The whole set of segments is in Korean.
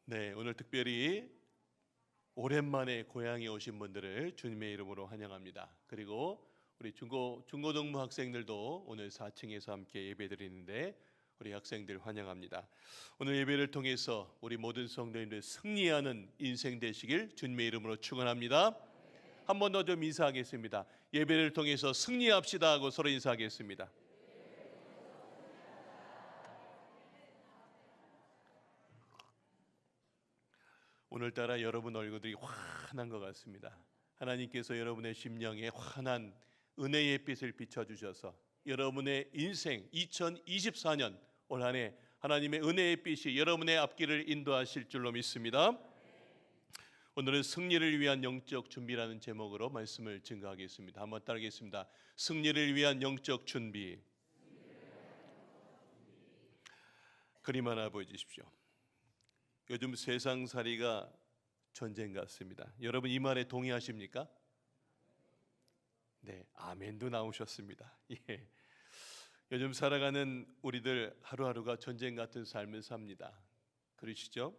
네, 오늘 특별히 오랜만에 고향에 오신 분들을 주님의 이름으로 환영합니다. 그리고 우리 중고등부 학생들도 오늘 4층에서 함께 예배드리는데 우리 학생들 환영합니다. 오늘 예배를 통해서 우리 모든 성도님들 승리하는 인생 되시길 주님의 이름으로 축원합니다. 한 번 더 좀 인사하겠습니다. 예배를 통해서 승리합시다 하고 서로 인사하겠습니다. 오늘따라 여러분 얼굴들이 환한 것 같습니다. 하나님께서 여러분의 심령에 환한 은혜의 빛을 비춰주셔서 여러분의 인생 2024년 올 한 해 하나님의 은혜의 빛이 여러분의 앞길을 인도하실 줄로 믿습니다. 오늘은 승리를 위한 영적 준비라는 제목으로 말씀을 증거하겠습니다. 한번 따르겠습니다. 승리를 위한 영적 준비. 그림 하나 보여주십시오. 요즘 세상살이가 전쟁 같습니다. 여러분 이 말에 동의하십니까? 네, 아멘도 나오셨습니다. 예. 요즘 살아가는 우리들 하루하루가 전쟁 같은 삶을 삽니다. 그러시죠?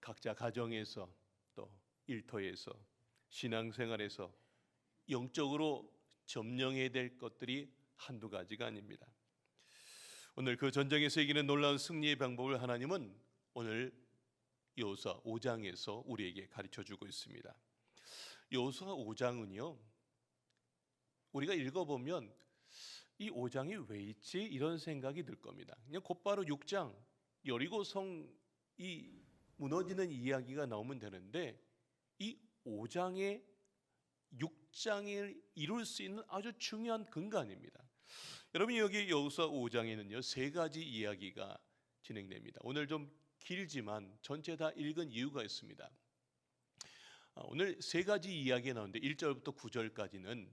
각자 가정에서 또 일터에서 신앙생활에서 영적으로 점령해야 될 것들이 한두 가지가 아닙니다. 오늘 그 전쟁에서 이기는 놀라운 승리의 방법을 하나님은 오늘 여호수아 5장에서 우리에게 가르쳐주고 있습니다. 여호수아 5장은요, 우리가 읽어보면 이 5장이 왜 있지? 이런 생각이 들 겁니다. 그냥 곧바로 6장 여리고 성이 무너지는 이야기가 나오면 되는데 이 5장에 6장을 이룰 수 있는 아주 중요한 근간입니다. 여러분 여기 여호수아 5장에는요 세 가지 이야기가 진행됩니다. 오늘 좀 길지만 전체 다 읽은 이유가 있습니다. 오늘 세 가지 이야기가 나오는데 1절부터 9절까지는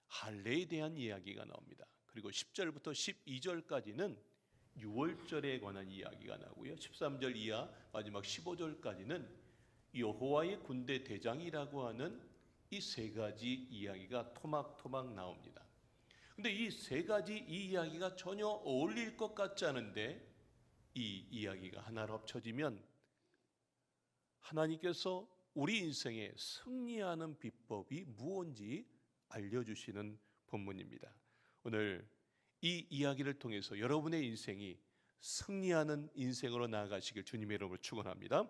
할례에 대한 이야기가 나옵니다. 그리고 10절부터 12절까지는 유월절에 관한 이야기가 나오고요. 13절 이하 마지막 15절까지는 여호와의 군대 대장이라고 하는 이 세 가지 이야기가 토막토막 나옵니다. 근데 이 세 가지 이 이야기가 전혀 어울릴 것 같지 않은데 이 이야기가 하나로 합쳐지면 하나님께서 우리 인생에 승리하는 비법이 무엇인지 알려주시는 본문입니다. 오늘 이 이야기를 통해서 여러분의 인생이 승리하는 인생으로 나아가시길 주님의 이름으로 축원합니다.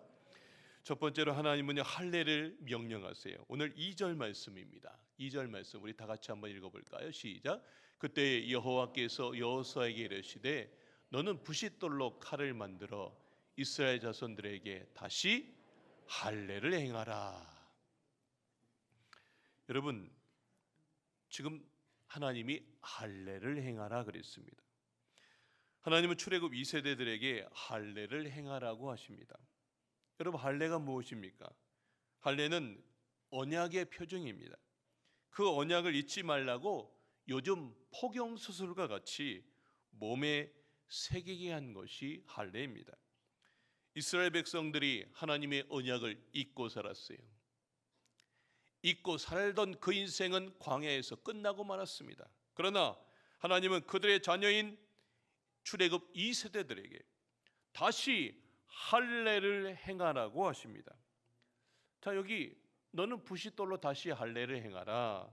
첫 번째로 하나님은요 할례를 명령하세요. 오늘 2절 말씀입니다. 2절 말씀 우리 다 같이 한번 읽어볼까요? 시작. 그때 여호와께서 여호수아에게 이르시되 너는 부싯돌로 칼을 만들어 이스라엘 자손들에게 다시 할례를 행하라. 여러분 지금 하나님이 할례를 행하라 그랬습니다. 하나님은 출애굽 2세대들에게 할례를 행하라고 하십니다. 여러분 할례가 무엇입니까? 할례는 언약의 표징입니다. 그 언약을 잊지 말라고 요즘 포경 수술과 같이 몸에 새기게 한 것이 할례입니다. 이스라엘 백성들이 하나님의 언약을 잊고 살았어요. 잊고 살던 그 인생은 광야에서 끝나고 말았습니다. 그러나 하나님은 그들의 자녀인 출애굽 2세대들에게 다시 할례를 행하라고 하십니다. 자, 여기 너는 부싯돌로 다시 할례를 행하라.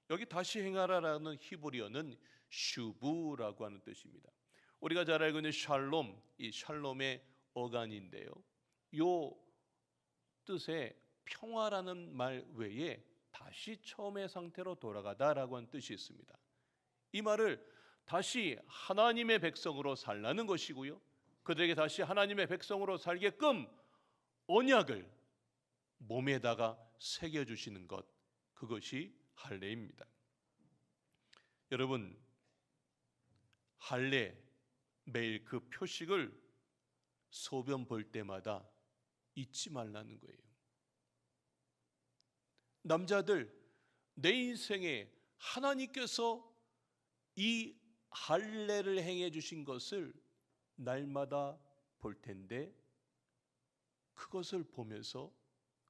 여기 다시 행하라라는 히브리어는 슈부라고 하는 뜻입니다. 우리가 잘 알고 있는 샬롬, 이 샬롬의 어간인데요. 요 뜻에 평화라는 말 외에 다시 처음의 상태로 돌아가다라고 하는 뜻이 있습니다. 이 말을 다시 하나님의 백성으로 살라는 것이고요. 그들에게 다시 하나님의 백성으로 살게끔 언약을 몸에다가 새겨주시는 것, 그것이 할례입니다. 여러분 할례 매일 그 표식을 소변 볼 때마다 잊지 말라는 거예요. 남자들 내 인생에 하나님께서 이 할례를 행해 주신 것을 날마다 볼 텐데 그것을 보면서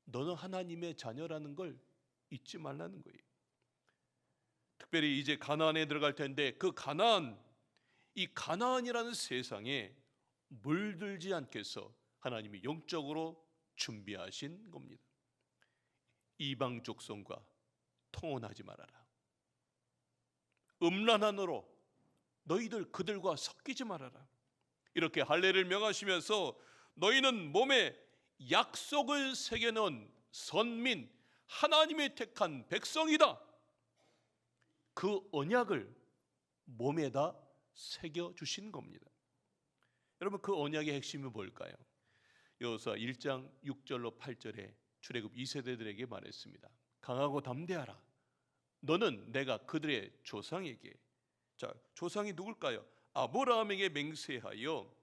너는 하나님의 자녀라는 걸 잊지 말라는 거예요. 특별히 이제 가나안에 들어갈 텐데 그 가나안, 이 가나안이라는 세상에 물들지 않게 해서 하나님이 영적으로 준비하신 겁니다. 이방 족속과 통혼하지 말아라. 음란한으로 너희들 그들과 섞이지 말아라. 이렇게 할례를 명하시면서 너희는 몸에 약속을 새겨놓은 선민, 하나님의 택한 백성이다. 그 언약을 몸에다 새겨주신 겁니다. 여러분, 그 언약의 핵심이 뭘까요? 여호수아 1장 6절로 8절에 출애굽 2세대들에게 말했습니다. 강하고 담대하라. 너는 내가 그들의 조상에게, 자, 조상이 누굴까요? 아브라함에게 맹세하여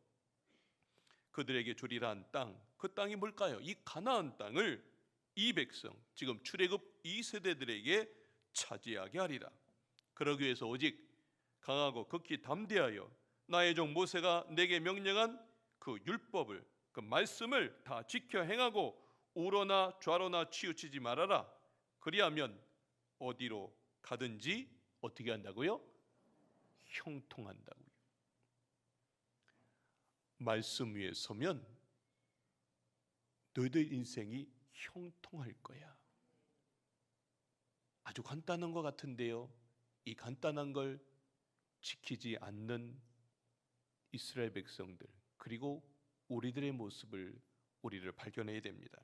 그들에게 주리라 한 땅, 그 땅이 뭘까요? 이 가나안 땅을 이 백성, 지금 출애굽 2세대들에게 차지하게 하리라. 그러기 위해서 오직 강하고 극히 담대하여 나의 종 모세가 내게 명령한 그 율법을, 그 말씀을 다 지켜 행하고 우러나 좌로나 치우치지 말아라. 그리하면 어디로 가든지 어떻게 한다고요? 형통한다고요. 말씀 위에 서면 너희들 인생이 형통할 거야. 아주 간단한 것 같은데요, 이 간단한 걸 지키지 않는 이스라엘 백성들, 그리고 우리들의 모습을 우리를 발견해야 됩니다.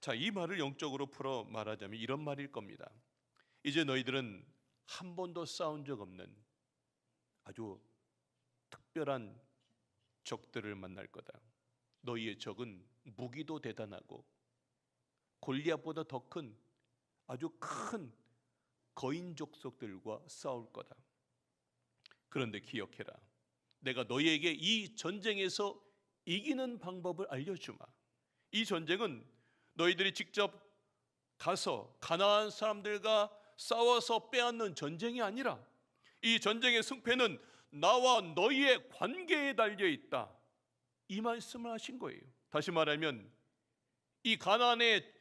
자, 이 말을 영적으로 풀어 말하자면 이런 말일 겁니다. 이제 너희들은 한 번도 싸운 적 없는 아주 특별한 적들을 만날 거다. 너희의 적은 무기도 대단하고 골리앗보다 더 큰 아주 큰 거인 족속들과 싸울 거다. 그런데 기억해라. 내가 너희에게 이 전쟁에서 이기는 방법을 알려주마. 이 전쟁은 너희들이 직접 가서 가나안 사람들과 싸워서 빼앗는 전쟁이 아니라 이 전쟁의 승패는 나와 너희의 관계에 달려 있다. 이 말씀을 하신 거예요. 다시 말하면 이 가나안의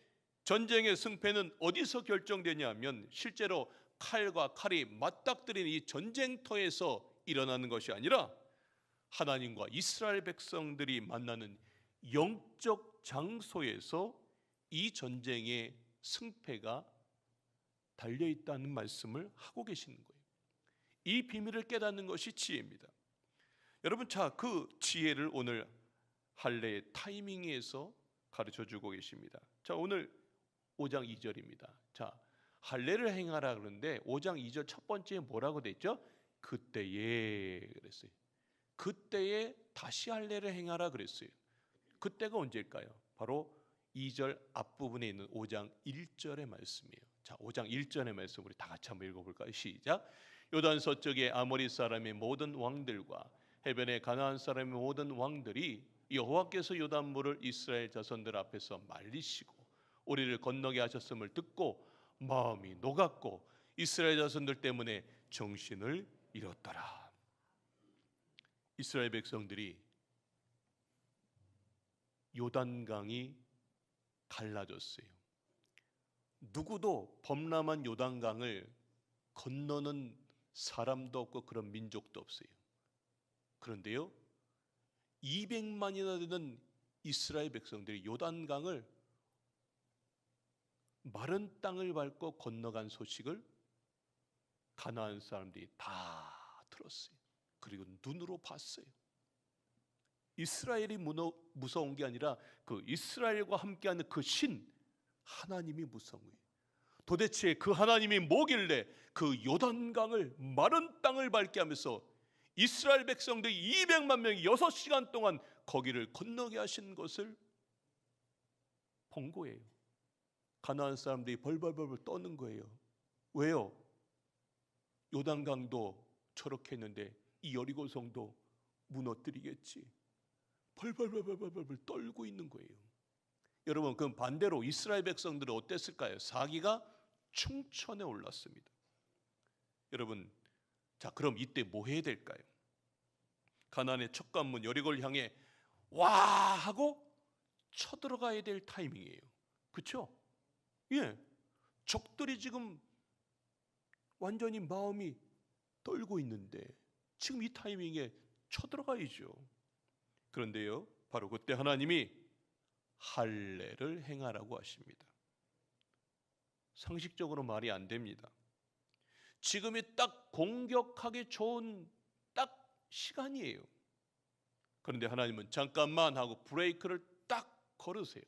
전쟁의 승패는 어디서 결정되냐면 실제로 칼과 칼이 맞닥뜨리는 이 전쟁터에서 일어나는 것이 아니라 하나님과 이스라엘 백성들이 만나는 영적 장소에서 이 전쟁의 승패가 달려있다는 말씀을 하고 계시는 거예요. 이 비밀을 깨닫는 것이 지혜입니다. 여러분, 자, 그 지혜를 오늘 할례의 타이밍에서 가르쳐주고 계십니다. 자, 오늘 5장 2절입니다. 자, 할례를 행하라 그러는데 5장 2절 첫 번째에 뭐라고 돼 있죠? 그때에 그랬어요. 그때에 다시 할례를 행하라 그랬어요. 그때가 언제일까요? 바로 2절 앞부분에 있는 5장 1절의 말씀이에요. 자, 5장 1절의 말씀 우리 다 같이 한번 읽어볼까요? 시작. 요단 서쪽의 아모리 사람의 모든 왕들과 해변의 가나안 사람의 모든 왕들이 여호와께서 요단물을 이스라엘 자손들 앞에서 말리시고 우리를 건너게 하셨음을 듣고 마음이 녹았고 이스라엘 자손들 때문에 정신을 잃었더라. 이스라엘 백성들이 요단강이 갈라졌어요. 누구도 범람한 요단강을 건너는 사람도 없고 그런 민족도 없어요. 그런데요, 200만이나 되는 이스라엘 백성들이 요단강을 마른 땅을 밟고 건너간 소식을 가나안 사람들이 다 들었어요. 그리고 눈으로 봤어요. 이스라엘이 무서운 게 아니라 그 이스라엘과 함께하는 그 신 하나님이 무서운 거예요. 도대체 그 하나님이 뭐길래 그 요단강을 마른 땅을 밟게 하면서 이스라엘 백성들이 200만 명이 6시간 동안 거기를 건너게 하신 것을 본 거예요. 가나안 사람들이 벌벌벌 떠는 거예요. 왜요? 요단강도 저렇게 했는데 이 여리고성도 무너뜨리겠지. 벌벌벌벌벌 떨고 있는 거예요. 여러분, 그럼 반대로 이스라엘 백성들은 어땠을까요? 사기가 충천에 올랐습니다. 여러분, 자, 그럼 이때 뭐 해야 될까요? 가나안의 첫 관문 여리고를 향해 와 하고 쳐들어가야 될 타이밍이에요. 그렇죠? 예, 적들이 지금 완전히 마음이 떨고 있는데 지금 이 타이밍에 쳐들어가야죠. 그런데요, 바로 그때 하나님이 할례를 행하라고 하십니다. 상식적으로 말이 안 됩니다. 지금이 딱 공격하기 좋은 딱 시간이에요. 그런데 하나님은 잠깐만 하고 브레이크를 딱 걸으세요.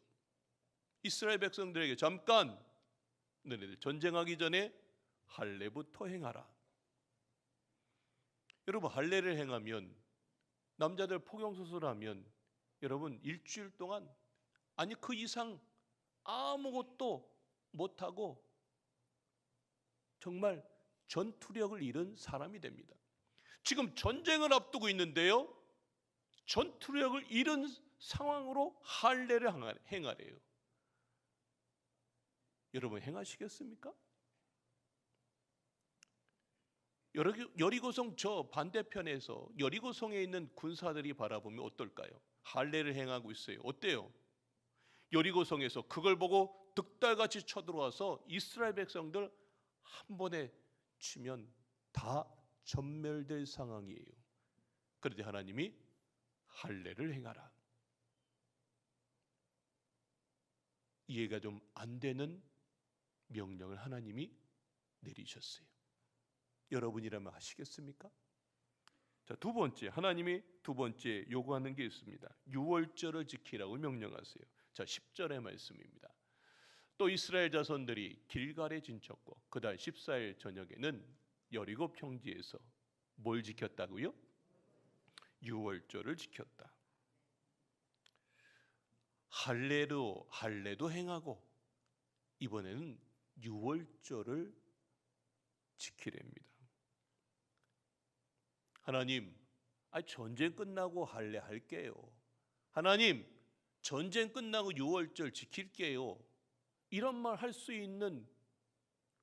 이스라엘 백성들에게 잠깐, 너네들 전쟁하기 전에 할례부터 행하라. 여러분, 할례를 행하면, 남자들 포경수술하면 여러분 일주일 동안, 아니 그 이상 아무것도 못하고 정말 전투력을 잃은 사람이 됩니다. 지금 전쟁을 앞두고 있는데요, 전투력을 잃은 상황으로 할례를 행하래요. 여러분 행하시겠습니까? 여리고성 저 반대편에서 여리고성에 있는 군사들이 바라보면 어떨까요? 할례를 행하고 있어요. 어때요? 여리고성에서 그걸 보고 득달같이 쳐들어와서 이스라엘 백성들 한 번에 치면 다 전멸될 상황이에요. 그런데 하나님이 할례를 행하라. 이해가 좀 안 되는 명령을 하나님이 내리셨어요. 여러분이라면 하시겠습니까? 자, 두 번째, 하나님이 두 번째 요구하는 게 있습니다. 유월절을 지키라고 명령하세요. 자, 10절의 말씀입니다. 또 이스라엘 자손들이 길갈에 진쳤고 그달 14일 저녁에는 여리고 평지에서 뭘 지켰다고요? 유월절을 지켰다. 할례도 행하고 이번에는 유월절을 지키랍니다. 하나님, 전쟁 끝나고 할례 할게요. 하나님, 전쟁 끝나고 유월절 지킬게요. 이런 말 할 수 있는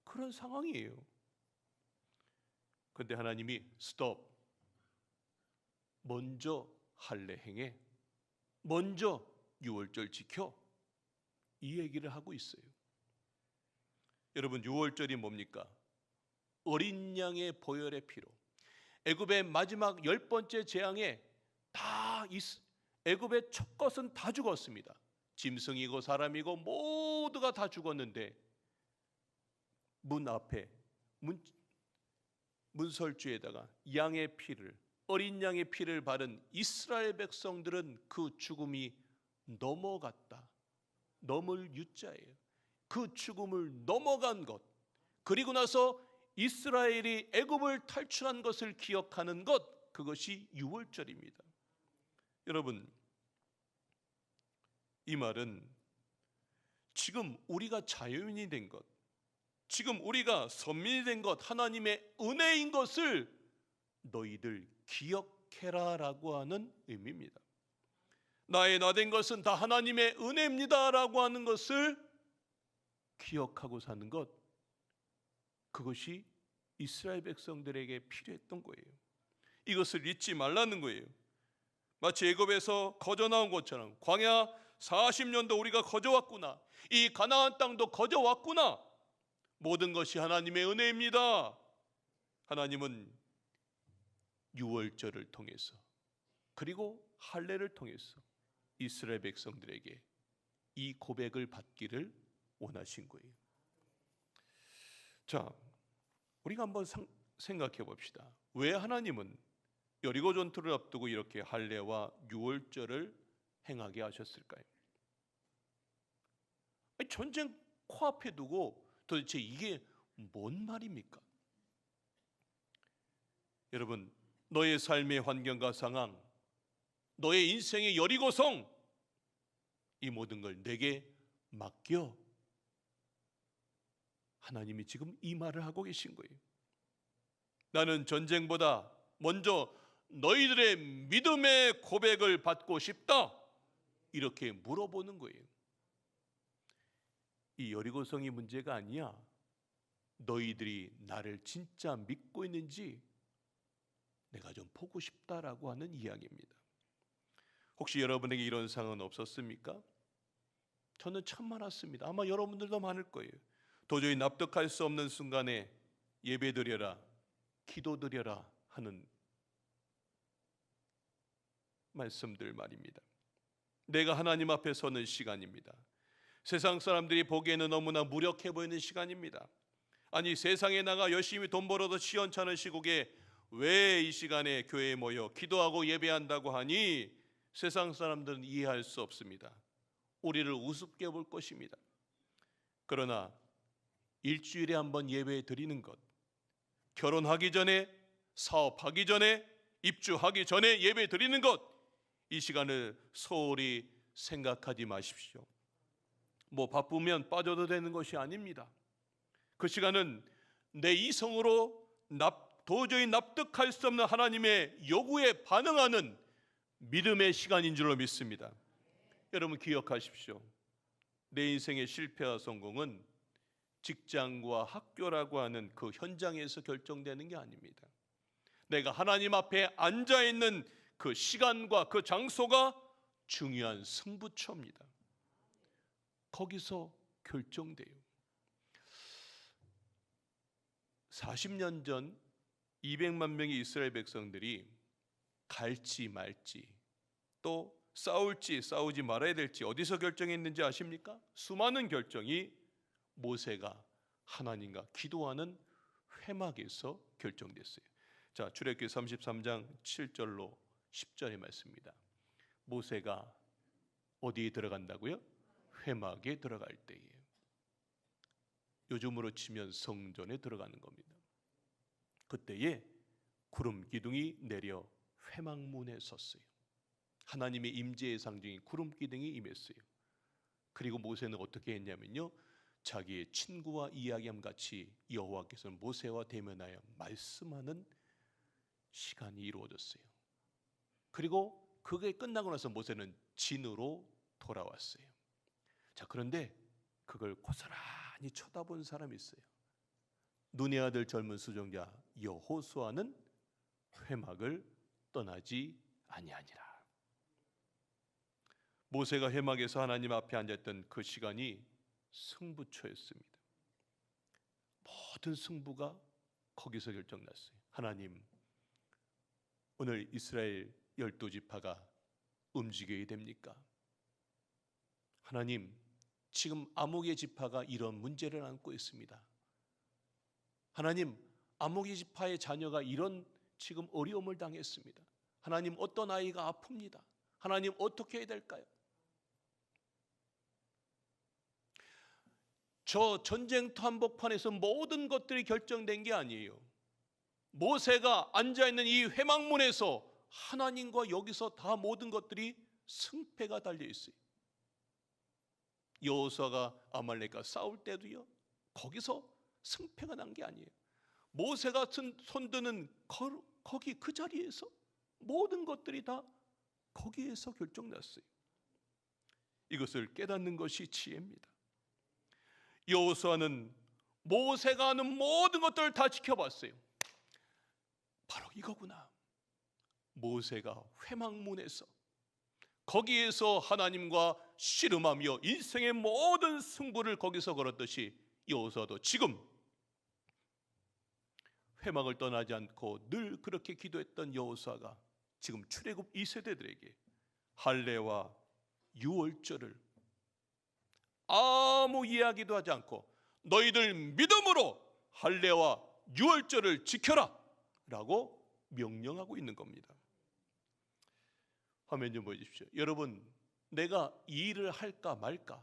그런 상황이에요. 그런데 하나님이 스톱, 먼저 할례 행해, 먼저 유월절 지켜, 이 얘기를 하고 있어요. 여러분, 유월절이 뭡니까? 어린 양의 보혈의 피로, 애굽의 마지막 10번째 재앙에 다 애굽의 첫 것은 다 죽었습니다. 짐승이고 사람이고 모두가 다 죽었는데 문 앞에 문설주에다가 양의 피를, 어린 양의 피를 바른 이스라엘 백성들은 그 죽음이 넘어갔다. 넘을 유자예요. 그 죽음을 넘어간 것, 그리고 나서 이스라엘이 애굽을 탈출한 것을 기억하는 것, 그것이 유월절입니다. 여러분, 이 말은 지금 우리가 자유인이 된 것, 지금 우리가 선민이 된 것, 하나님의 은혜인 것을 너희들 기억해라 라고 하는 의미입니다. 나의 나 된 것은 다 하나님의 은혜입니다 라고 하는 것을 기억하고 사는 것, 그것이 이스라엘 백성들에게 필요했던 거예요. 이것을 잊지 말라는 거예요. 마치 애굽에서 거저 나온 것처럼 광야 40년도 우리가 거저 왔구나, 이 가나안 땅도 거저 왔구나, 모든 것이 하나님의 은혜입니다. 하나님은 유월절을 통해서 그리고 할례를 통해서 이스라엘 백성들에게 이 고백을 받기를 원하신 거예요. 자, 우리가 한번 생각해 봅시다. 왜 하나님은 여리고 전투를 앞두고 이렇게 할례와 유월절을 행하게 하셨을까요? 전쟁 코앞에 두고 도대체 이게 뭔 말입니까? 여러분, 너의 삶의 환경과 상황, 너의 인생의 여리고성, 이 모든 걸 내게 맡겨. 하나님이 지금 이 말을 하고 계신 거예요. 나는 전쟁보다 먼저 너희들의 믿음의 고백을 받고 싶다, 이렇게 물어보는 거예요. 이 여리고성이 문제가 아니야. 너희들이 나를 진짜 믿고 있는지 내가 좀 보고 싶다라고 하는 이야기입니다. 혹시 여러분에게 이런 상황은 없었습니까? 저는 참 많았습니다. 아마 여러분들도 많을 거예요. 도저히 납득할 수 없는 순간에 예배드려라, 기도드려라 하는 말씀들 말입니다. 내가 하나님 앞에 서는 시간입니다. 세상 사람들이 보기에는 너무나 무력해 보이는 시간입니다. 아니, 세상에 나가 열심히 돈 벌어도 시원찮은 시국에 왜 이 시간에 교회에 모여 기도하고 예배한다고 하니 세상 사람들은 이해할 수 없습니다. 우리를 우습게 볼 것입니다. 그러나 일주일에 한 번 예배 드리는 것, 결혼하기 전에, 사업하기 전에, 입주하기 전에 예배 드리는 것, 이 시간을 소홀히 생각하지 마십시오. 뭐 바쁘면 빠져도 되는 것이 아닙니다. 그 시간은 내 이성으로 도저히 납득할 수 없는 하나님의 요구에 반응하는 믿음의 시간인 줄로 믿습니다. 여러분 기억하십시오. 내 인생의 실패와 성공은 직장과 학교라고 하는 그 현장에서 결정되는 게 아닙니다. 내가 하나님 앞에 앉아있는 그 시간과 그 장소가 중요한 승부처입니다. 거기서 결정돼요. 40년 전 200만 명의 이스라엘 백성들이 갈지 말지, 또 싸울지 싸우지 말아야 될지 어디서 결정했는지 아십니까? 수많은 결정이 모세가 하나님과 기도하는 회막에서 결정됐어요. 자, 출애굽기 33장 7절로 10절의 말씀입니다. 모세가 어디에 들어간다고요? 회막에 들어갈 때에, 요즘으로 치면 성전에 들어가는 겁니다. 그때에 구름 기둥이 내려 회막문에 섰어요. 하나님의 임재의 상징이 구름 기둥이 임했어요. 그리고 모세는 어떻게 했냐면요, 자기의 친구와 이야기함 같이 여호와께서는 모세와 대면하여 말씀하는 시간이 이루어졌어요. 그리고 그게 끝나고 나서 모세는 진으로 돌아왔어요. 자, 그런데 그걸 고스란히 쳐다본 사람이 있어요. 눈의 아들 젊은 수종자 여호수아는 회막을 떠나지 아니하니라. 모세가 회막에서 하나님 앞에 앉았던 그 시간이 승부처였습니다. 모든 승부가 거기서 결정났어요. 하나님, 오늘 이스라엘 12지파가 움직여야 됩니까? 하나님, 지금 아목의 지파가 이런 문제를 안고 있습니다. 하나님, 아목의 지파의 자녀가 이런 지금 어려움을 당했습니다. 하나님, 어떤 아이가 아픕니다. 하나님, 어떻게 해야 될까요? 저 전쟁터 한복판에서 모든 것들이 결정된 게 아니에요. 모세가 앉아있는 이 회막문에서 하나님과 여기서 다 모든 것들이 승패가 달려 있어요. 여호수아가 아말렉과 싸울 때도요, 거기서 승패가 난 게 아니에요. 모세가 손드는 거기 그 자리에서 모든 것들이 다 거기에서 결정났어요. 이것을 깨닫는 것이 지혜입니다. 여호수아는 모세가 하는 모든 것들을 다 지켜봤어요. 바로 이거구나. 모세가 회막문에서 거기에서 하나님과 씨름하며 인생의 모든 승부를 거기서 걸었듯이 여호수아도 지금 회막을 떠나지 않고 늘 그렇게 기도했던 여호수아가 지금 출애굽 2세대들에게 할례와 유월절을 아무 이야기도 하지 않고 너희들 믿음으로 할례와 유월절을 지켜라 라고 명령하고 있는 겁니다. 화면 좀 보여주십시오. 여러분, 내가 이 일을 할까 말까,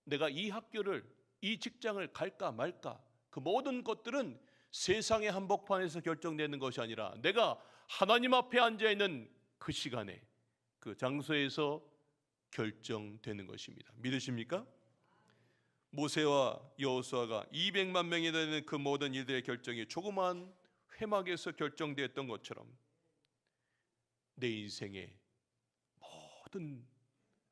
내가 이 학교를, 이 직장을 갈까 말까, 그 모든 것들은 세상의 한복판에서 결정되는 것이 아니라 내가 하나님 앞에 앉아있는 그 시간에, 그 장소에서 결정되는 것입니다. 믿으십니까? 모세와 여호수아가 200만 명이 되는 그 모든 일들의 결정이 조그만 회막에서 결정되었던 것처럼 내 인생의 모든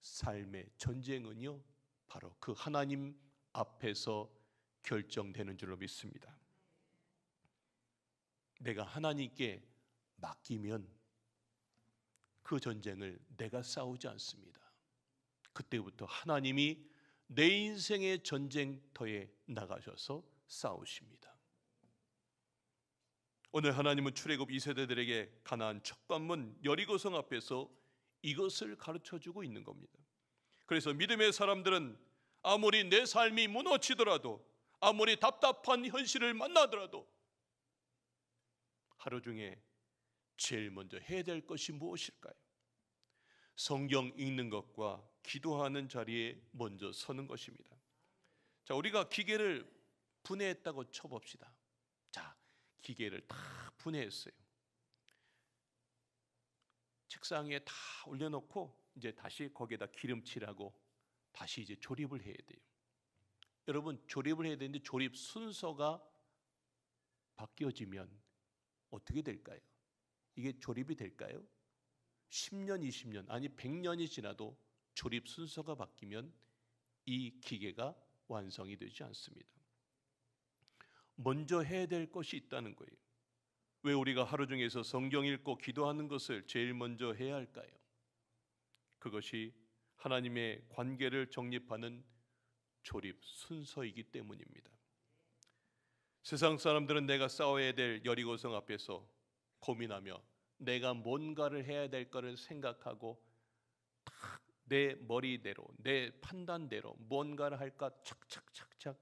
삶의 전쟁은요, 바로 그 하나님 앞에서 결정되는 줄로 믿습니다. 내가 하나님께 맡기면 그 전쟁을 내가 싸우지 않습니다. 그때부터 하나님이 내 인생의 전쟁터에 나가셔서 싸우십니다. 오늘 하나님은 출애굽 2세대들에게 가나안 첫 관문 여리고성 앞에서 이것을 가르쳐주고 있는 겁니다. 그래서 믿음의 사람들은 아무리 내 삶이 무너지더라도, 아무리 답답한 현실을 만나더라도 하루 중에 제일 먼저 해야 될 것이 무엇일까요? 성경 읽는 것과 기도하는 자리에 먼저 서는 것입니다. 자, 우리가 기계를 분해했다고 쳐봅시다. 자, 기계를 다 분해했어요. 책상 위에 다 올려놓고 이제 다시 거기에다 기름칠하고 다시 이제 조립을 해야 돼요. 여러분, 조립을 해야 되는데 조립 순서가 바뀌어지면 어떻게 될까요? 이게 조립이 될까요? 10년, 20년, 아니 100년이 지나도 조립 순서가 바뀌면 이 기계가 완성이 되지 않습니다. 먼저 해야 될 것이 있다는 거예요. 왜 우리가 하루 중에서 성경 읽고 기도하는 것을 제일 먼저 해야 할까요? 그것이 하나님의 관계를 정립하는 조립 순서이기 때문입니다. 세상 사람들은 내가 싸워야 될 여리고성 앞에서 고민하며 내가 뭔가를 해야 될 거를 생각하고 딱 내 머리대로, 내 판단대로 뭔가를 할까 착착착착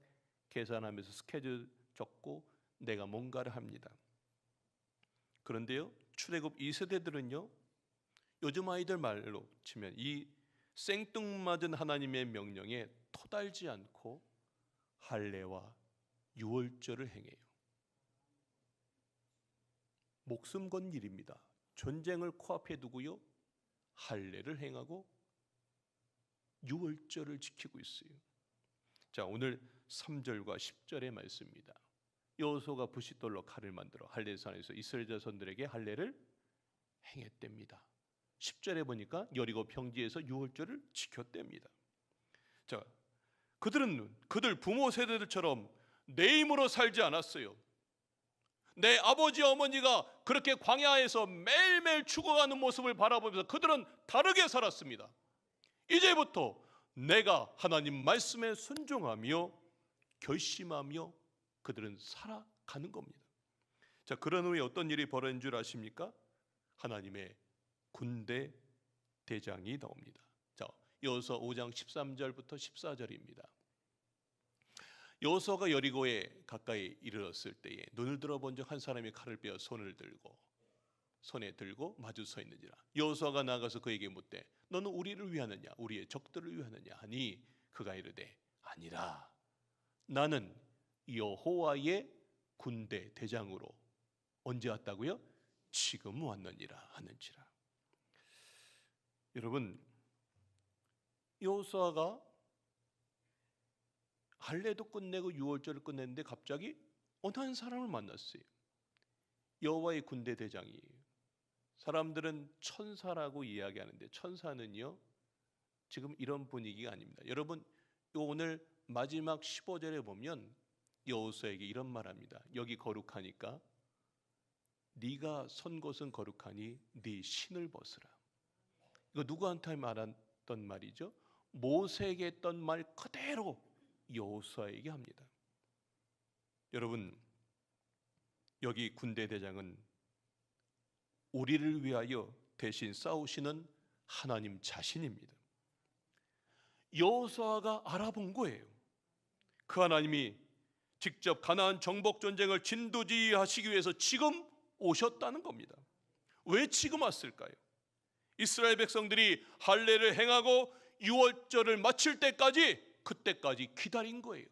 계산하면서 스케줄 적고 내가 뭔가를 합니다. 그런데요, 출애굽 2세대들은요, 요즘 아이들 말로 치면 이 생뚱맞은 하나님의 명령에 토달지 않고 할례와 유월절을 행해요. 목숨 건 일입니다. 전쟁을 코앞에 두고요, 할례를 행하고 유월절을 지키고 있어요. 자, 오늘 3절과 10절의 말씀입니다. 여호수아가 부싯돌로 칼을 만들어 할례산에서 이스라엘 자손들에게 할례를 행했답니다. 10절에 보니까 여리고 평지에서 유월절을 지켰답니다. 자, 그들 부모 세대들처럼 내 힘으로 살지 않았어요. 내 아버지 어머니가 그렇게 광야에서 매일매일 죽어가는 모습을 바라보면서 그들은 다르게 살았습니다. 이제부터 내가 하나님 말씀에 순종하며 결심하며 그들은 살아가는 겁니다. 자, 그런 후에 어떤 일이 벌어진 줄 아십니까? 하나님의 군대 대장이 나옵니다. 자, 여호수아 5장 13절부터 14절입니다. 여호수아가 여리고에 가까이 이르렀을 때에 눈을 들어본 적 한 사람이 칼을 빼어 손에 들고 마주 서 있는지라. 여호수아가 나가서 그에게 묻되 너는 우리를 위하느냐 우리의 적들을 위하느냐 하니 그가 이르되 아니라 나는 여호와의 군대 대장으로 언제 왔다고요? 지금 왔느니라 하는지라. 여러분, 여호수아가 할례도 끝내고 유월절을 끝냈는데 갑자기 어느 한 사람을 만났어요. 여호와의 군대 대장이에요. 사람들은 천사라고 이야기하는데 천사는요, 지금 이런 분위기가 아닙니다. 여러분, 오늘 마지막 15절에 보면 여호수아에게 이런 말합니다. 여기 거룩하니까 네가 선 곳은 거룩하니 네 신을 벗으라. 이거 누구한테 말했던 말이죠? 모세에게 했던 말 그대로 여호수아에게 합니다. 여러분, 여기 군대 대장은 우리를 위하여 대신 싸우시는 하나님 자신입니다. 여호수아가 알아본 거예요. 그 하나님이 직접 가나안 정복 전쟁을 진두지휘하시기 위해서 지금 오셨다는 겁니다. 왜 지금 왔을까요? 이스라엘 백성들이 할례를 행하고 유월절을 마칠 때까지, 그때까지 기다린 거예요.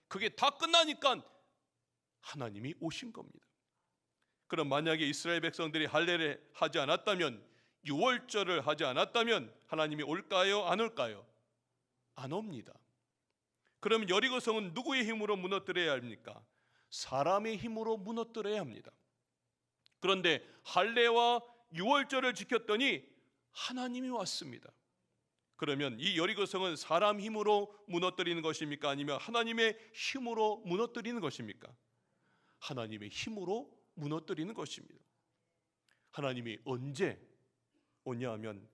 그게 다 끝나니까 하나님이 오신 겁니다. 그럼 만약에 이스라엘 백성들이 할례를 하지 않았다면, 유월절을 하지 않았다면 하나님이 올까요? 안 올까요? 안 옵니다. 그럼 여리고성은 누구의 힘으로 무너뜨려야 합니까? 사람의 힘으로 무너뜨려야 합니다. 그런데 할례와 유월절을 지켰더니 하나님이 왔습니다. 그러면 이 여리고성은 사람 힘으로 무너뜨리는 것입니까? 아니면 하나님의 힘으로 무너뜨리는 것입니까? 하나님의 힘으로 무너뜨리는 것입니다. 하나님이 언제 오냐 하면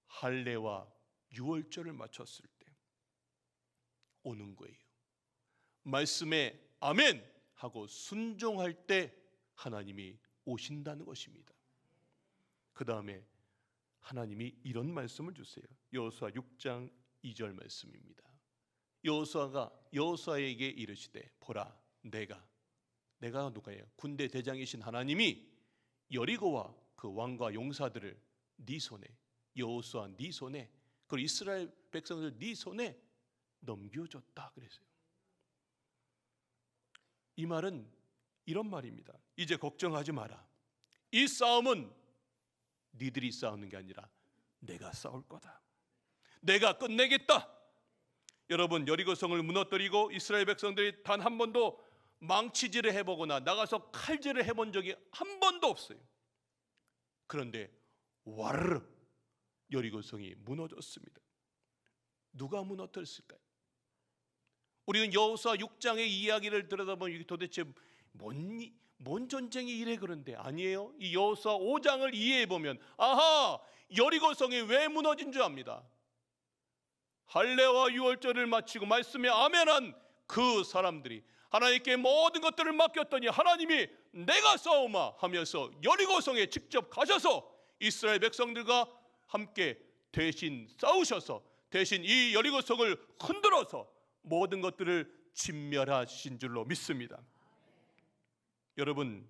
할례와 유월절을 마쳤을 때 오는 거예요. 말씀에 아멘 하고 순종할 때 하나님이 오신다는 것입니다. 그 다음에 하나님이 이런 말씀을 주세요. 여호수아 6장 2절 말씀입니다. 여호수아가 여호수아에게 이르시되 보라 내가 누가예요? 군대 대장이신 하나님이 여리고와 그 왕과 용사들을 네 손에, 여호수아 네 손에, 그리고 이스라엘 백성들 네 손에 넘겨줬다 그랬어요. 이 말은 이런 말입니다. 이제 걱정하지 마라. 이 싸움은 니들이 싸우는 게 아니라 내가 싸울 거다. 내가 끝내겠다. 여러분, 여리고성을 무너뜨리고 이스라엘 백성들이 단 한 번도 망치질을 해보거나 나가서 칼질을 해본 적이 한 번도 없어요. 그런데 와르르 여리고성이 무너졌습니다. 누가 무너뜨렸을까요? 우리는 여호수아 6장의 이야기를 들여다보면 이게 도대체 뭔 전쟁이 이래 그런데 아니에요. 이 여호수아 5장을 이해해 보면 아하, 여리고성이 왜 무너진 줄 압니다. 할례와 유월절을 마치고 말씀에 아멘한 그 사람들이 하나님께 모든 것들을 맡겼더니 하나님이 내가 싸우마 하면서 여리고성에 직접 가셔서 이스라엘 백성들과 함께 대신 싸우셔서 대신 이 여리고성을 흔들어서 모든 것들을 진멸하신 줄로 믿습니다. 여러분,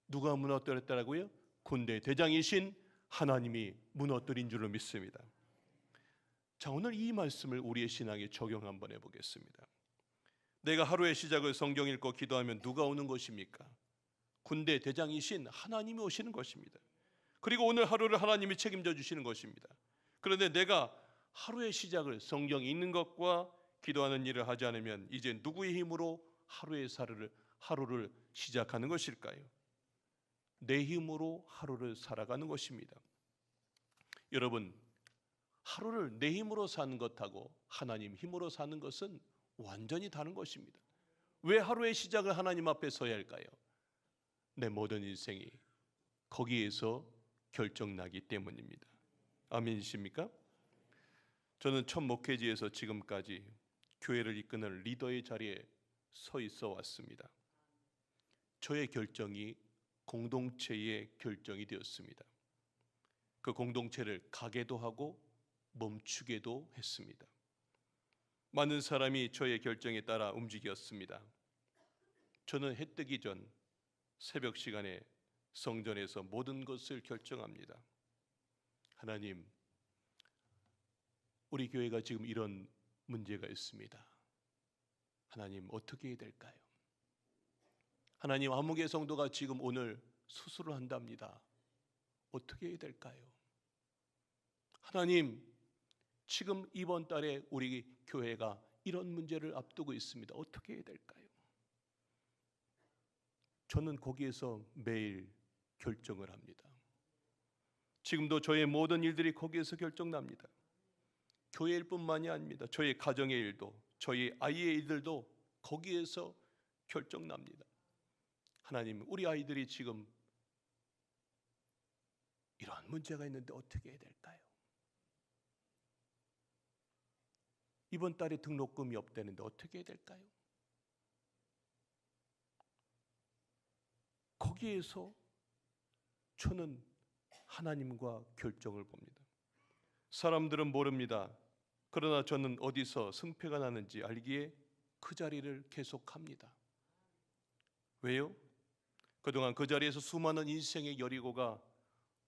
누가 무너뜨렸다라고요? 군대 대장이신 하나님이 무너뜨린 줄로 믿습니다. 자, 오늘 이 말씀을 우리의 신앙에 적용 한번 해보겠습니다. 내가 하루의 시작을 성경 읽고 기도하면 누가 오는 것입니까? 군대 대장이신 하나님이 오시는 것입니다. 그리고 오늘 하루를 하나님이 책임져 주시는 것입니다. 그런데 내가 하루의 시작을 성경 읽는 것과 기도하는 일을 하지 않으면 이제 누구의 힘으로 하루를 시작하는 것일까요? 내 힘으로 하루를 살아가는 것입니다. 여러분, 하루를 내 힘으로 사는 것하고 하나님 힘으로 사는 것은 완전히 다른 것입니다. 왜 하루의 시작을 하나님 앞에 서야 할까요? 내 모든 인생이 거기에서 결정나기 때문입니다. 아멘이십니까? 저는 첫 목회지에서 지금까지 교회를 이끄는 리더의 자리에 서 있어 왔습니다. 저의 결정이 공동체의 결정이 되었습니다. 그 공동체를 가게도 하고 멈추게도 했습니다. 많은 사람이 저의 결정에 따라 움직였습니다. 저는 해 뜨기 전 새벽 시간에 성전에서 모든 것을 결정합니다. 하나님, 우리 교회가 지금 이런 문제가 있습니다. 하나님, 어떻게 해야 될까요? 하나님, 아무개 성도가 지금 오늘 수술을 한답니다. 어떻게 해야 될까요? 하나님, 지금 이번 달에 우리 교회가 이런 문제를 앞두고 있습니다. 어떻게 해야 될까요? 저는 거기에서 매일 결정을 합니다. 지금도 저의 모든 일들이 거기에서 결정납니다. 교회 일뿐만이 아닙니다. 저의 가정의 일도, 저희 아이의 일들도 거기에서 결정납니다. 하나님, 우리 아이들이 지금 이런 문제가 있는데 어떻게 해야 될까요? 이번 달에 등록금이 없다는데 어떻게 해야 될까요? 거기에서 저는 하나님과 결정을 봅니다. 사람들은 모릅니다. 그러나 저는 어디서 승패가 나는지 알기에 그 자리를 계속합니다. 왜요? 그동안 그 자리에서 수많은 인생의 여리고가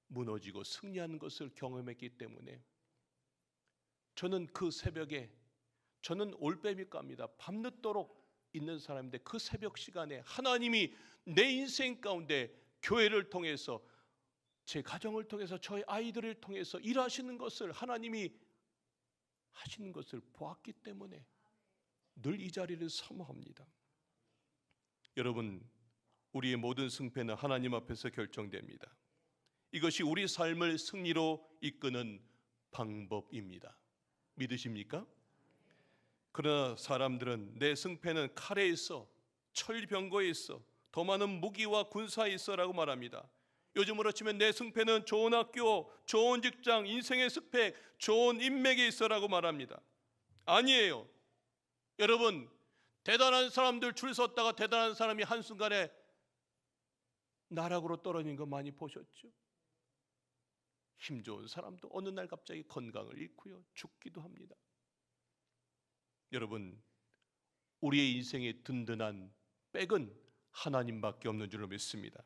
무너지고 승리하는 것을 경험했기 때문에 저는 그 새벽에, 저는 올빼미과입니다. 밤늦도록 있는 사람인데 그 새벽 시간에 하나님이 내 인생 가운데 교회를 통해서, 제 가정을 통해서, 저의 아이들을 통해서 일하시는 것을, 하나님이 하시는 것을 보았기 때문에 늘 이 자리를 사모합니다. 여러분, 우리의 모든 승패는 하나님 앞에서 결정됩니다. 이것이 우리 삶을 승리로 이끄는 방법입니다. 믿으십니까? 그러나 사람들은 내 승패는 칼에 있어, 철병거에 있어, 더 많은 무기와 군사에 있어라고 말합니다. 요즘으로 치면 내 승패는 좋은 학교, 좋은 직장, 인생의 스펙, 좋은 인맥에 있어라고 말합니다. 아니에요. 여러분, 대단한 사람들 줄 섰다가 대단한 사람이 한순간에 나락으로 떨어진 거 많이 보셨죠? 힘 좋은 사람도 어느 날 갑자기 건강을 잃고요, 죽기도 합니다. 여러분, 우리의 인생의 든든한 백은 하나님밖에 없는 줄로 믿습니다.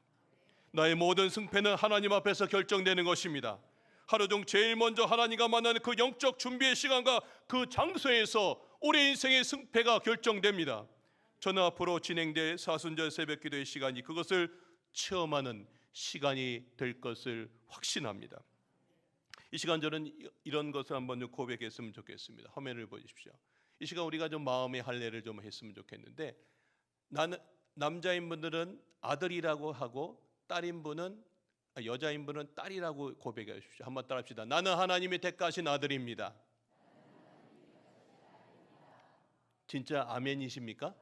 나의 모든 승패는 하나님 앞에서 결정되는 것입니다. 하루 중 제일 먼저 하나님과 만나는 그 영적 준비의 시간과 그 장소에서 우리 인생의 승패가 결정됩니다. 저는 앞으로 진행될 사순절 새벽기도의 시간이 그것을 체험하는 시간이 될 것을 확신합니다. 이 시간 저는 이런 것을 한번 좀 고백했으면 좋겠습니다. 화면을 보십시오. 이 시간 우리가 좀 마음의 할례를 좀 했으면 좋겠는데, 나는 남자인 분들은 아들이라고 하고 여자인 분은 딸이라고 고백해 주십시오. 한번 따라합시다. 나는 하나님이 택하신 아들입니다. 진짜 아멘이십니까?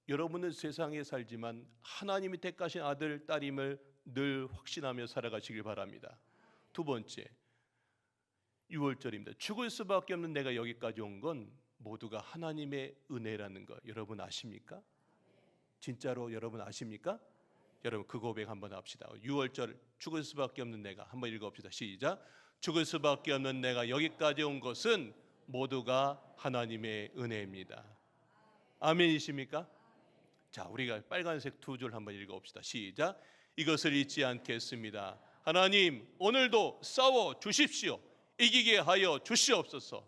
여러분은 세상에 살지만 하나님이 택하신 아들, 딸임을 늘 확신하며 살아가시길 바랍니다. 두 번째, 6월절입니다. 죽을 수밖에 없는 내가 여기까지 온 건 모두가 하나님의 은혜라는 거 여러분 아십니까? 진짜로 여러분 아십니까? 여러분 그 고백 한번 합시다. 6월절 죽을 수밖에 없는 내가 한번 읽어봅시다. 시작. 죽을 수밖에 없는 내가 여기까지 온 것은 모두가 하나님의 은혜입니다. 아멘이십니까? 자, 우리가 빨간색 두 줄 한번 읽어봅시다. 시작. 이것을 잊지 않겠습니다. 하나님 오늘도 싸워 주십시오. 이기게 하여 주시옵소서.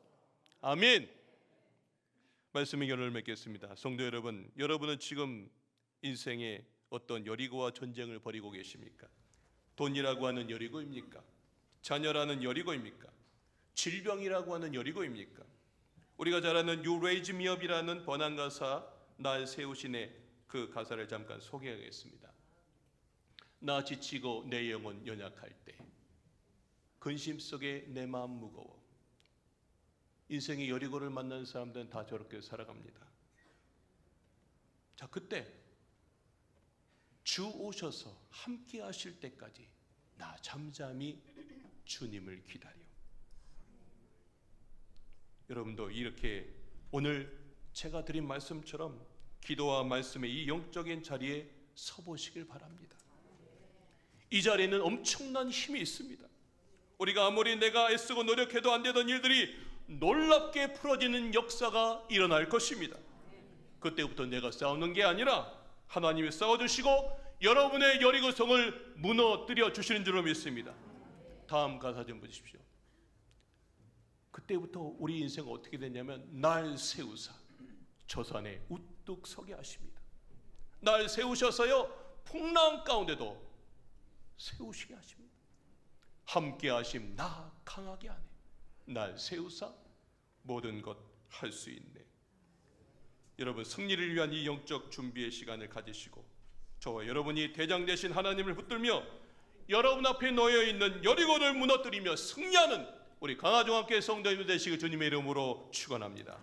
아멘. 말씀의 결론을 맺겠습니다. 성도 여러분, 여러분은 지금 인생에 어떤 여리고와 전쟁을 벌이고 계십니까? 돈이라고 하는 여리고입니까? 자녀라는 여리고입니까? 질병이라고 하는 여리고입니까? 우리가 잘 아는 You Raise Me Up이라는 번안가사 날 세우신의 그 가사를 잠깐 소개하겠습니다. 나 지치고 내 영혼 연약할 때 근심 속에 내 마음 무거워. 인생의 여리고를 만나는 사람들은 다 저렇게 살아갑니다. 자, 그때 주 오셔서 함께 하실 때까지 나 잠잠히 주님을 기다려. 여러분도 이렇게 오늘 제가 드린 말씀처럼 기도와 말씀의 이 영적인 자리에 서보시길 바랍니다. 이 자리에는 엄청난 힘이 있습니다. 우리가 아무리 내가 애쓰고 노력해도 안 되던 일들이 놀랍게 풀어지는 역사가 일어날 것입니다. 그때부터 내가 싸우는 게 아니라 하나님이 싸워주시고 여러분의 여리고성을 무너뜨려 주시는 줄로 믿습니다. 다음 가사 좀 보십시오. 그때부터 우리 인생은 어떻게 되냐면 날 세우사 저 산에 우뚝 서게 하십니다. 날 세우셔서요 풍랑 가운데도 세우시게 하십니다. 함께 하심 나 강하게 하네. 날 세우사 모든 것 할 수 있네. 여러분 승리를 위한 이 영적 준비의 시간을 가지시고 저와 여러분이 대장 되신 하나님을 붙들며 여러분 앞에 놓여 있는 여리고를 무너뜨리며 승리하는 우리 강화종합교회 성도님들 되시길 주님의 이름으로 축원합니다.